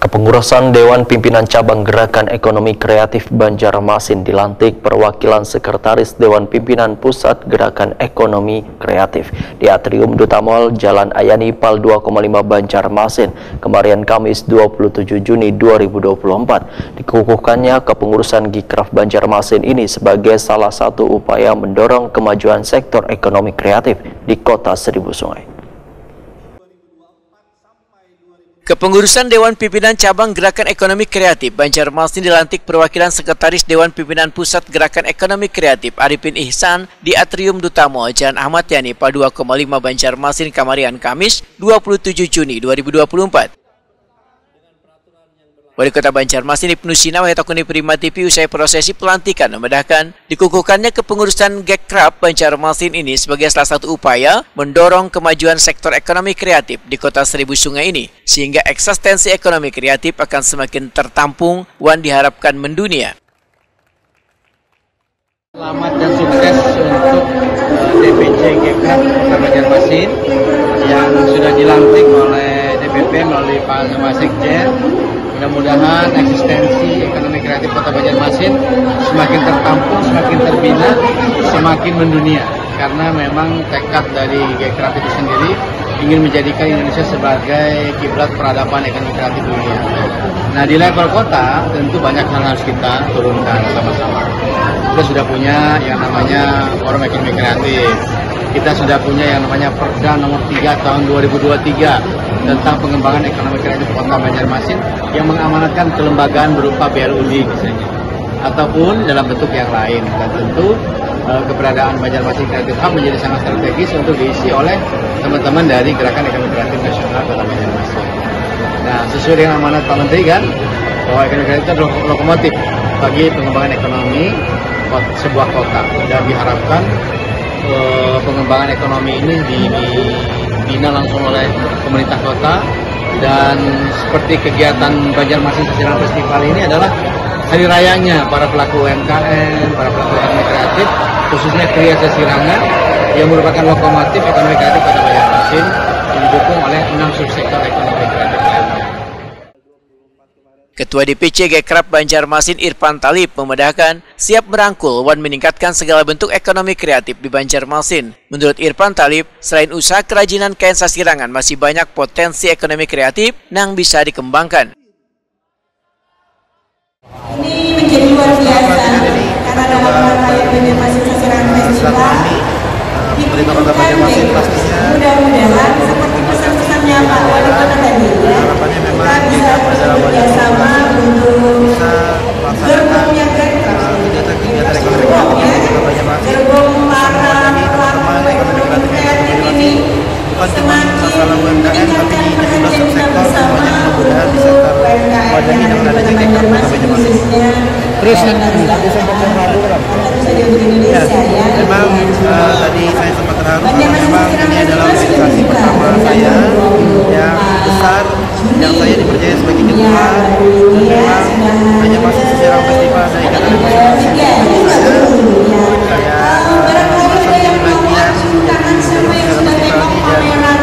Kepengurusan Dewan Pimpinan Cabang Gerakan Ekonomi Kreatif Banjarmasin dilantik perwakilan Sekretaris Dewan Pimpinan Pusat Gerakan Ekonomi Kreatif di Atrium Duta Mall Jalan Ayani Pal 2,5 Banjarmasin kemarin Kamis 27 Juni 2024. Dikukuhkannya kepengurusan Gikraf Banjarmasin ini sebagai salah satu upaya mendorong kemajuan sektor ekonomi kreatif di Kota Seribu Sungai. Kepengurusan Dewan Pimpinan Cabang Gerakan Ekonomi Kreatif Banjarmasin dilantik perwakilan Sekretaris Dewan Pimpinan Pusat Gerakan Ekonomi Kreatif Arifin Ihsan di Atrium Duta Mall Jalan Ahmad Yani Pal 2,5 Banjarmasin kemarin Kamis 27 Juni 2024. Wali Kota Banjarmasin Ibnu Sina Wahyutakuni Prima TV usai prosesi pelantikan memedahkan dikukuhkannya kepengurusan Gikraf Banjarmasin ini sebagai salah satu upaya mendorong kemajuan sektor ekonomi kreatif di Kota Seribu Sungai ini sehingga eksistensi ekonomi kreatif akan semakin tertampung dan diharapkan mendunia. Selamat dan sukses untuk DPC Gikraf Kota Banjarmasin yang sudah dilantik oleh DPP melalui Pak Sekjen. Mudah-mudahan eksistensi ekonomi kreatif Kota Banjarmasin semakin tertampung, semakin terbina, semakin mendunia. Karena memang tekad dari Gikraf itu sendiri ingin menjadikan Indonesia sebagai kiblat peradaban ekonomi kreatif dunia. Nah, di level kota tentu banyak hal harus kita turunkan sama-sama. Kita sudah punya yang namanya Forum Ekonomi Kreatif. Kita sudah punya yang namanya Perda nomor 3 tahun 2023 tentang pengembangan ekonomi kreatif Kota Banjarmasin yang mengamanatkan kelembagaan berupa BLUD misalnya, ataupun dalam bentuk yang lain. Dan tentu keberadaan Banjarmasin Creative Hub menjadi sangat strategis untuk diisi oleh teman-teman dari Gerakan Ekonomi Kreatif Nasional Kota Banjarmasin. Nah, sesuai dengan amanat Pak Menteri kan, bahwa ekonomi kreatif itu adalah lokomotif bagi pengembangan ekonomi sebuah kota, dan diharapkan pengembangan ekonomi ini dibina langsung oleh pemerintah kota. Dan seperti kegiatan Banjarmasin Sasirangan Festival ini adalah hari rayanya para pelaku UMKM, para pelaku ekonomi kreatif, khususnya Kria Sasirangan yang merupakan lokomotif ekonomi kreatif Kota Banjarmasin yang didukung oleh 6 subsektor ekonomi kreatif lainnya. Ketua DPC Gikraf Banjarmasin Irfan Talib memedahkan siap merangkul dan meningkatkan segala bentuk ekonomi kreatif di Banjarmasin. Menurut Irfan Talib, selain usaha kerajinan kain sasirangan masih banyak potensi ekonomi kreatif yang bisa dikembangkan. Ini menjadi luar biasa karena dalam rangkaian Banjarmasin Sasirangan Festival dibutuhkan mudah-mudahan seperti pesan-pesannya Pak Wali Kota tadi, kita bisa bekerjasama untuk gerbong yang gerbong para pelaku ekonomi kreatif ini semakin meningkatkan perhatian kita bersama untuk UMKM yang ada di Banjarmasin khususnya tentu saja untuk Indonesia ya. Memang tadi saya sempat terharu karena memang ini adalah organisasi pertama saya yang besar yang saya dipercaya sebagai ketua. Memang Banjarmasin Sasirangan Festival dari Ikatan Banjarmasin saya bagian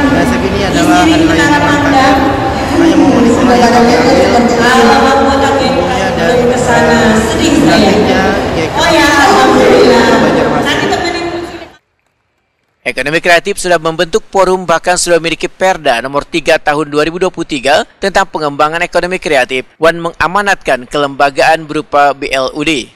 dan saya ini adalah hari raya UMKM. Hanya mau menikmati Ekonomi kreatif sudah membentuk forum, bahkan sudah memiliki Perda nomor 3 tahun 2023 tentang pengembangan ekonomi kreatif dan mengamanatkan kelembagaan berupa BLUD.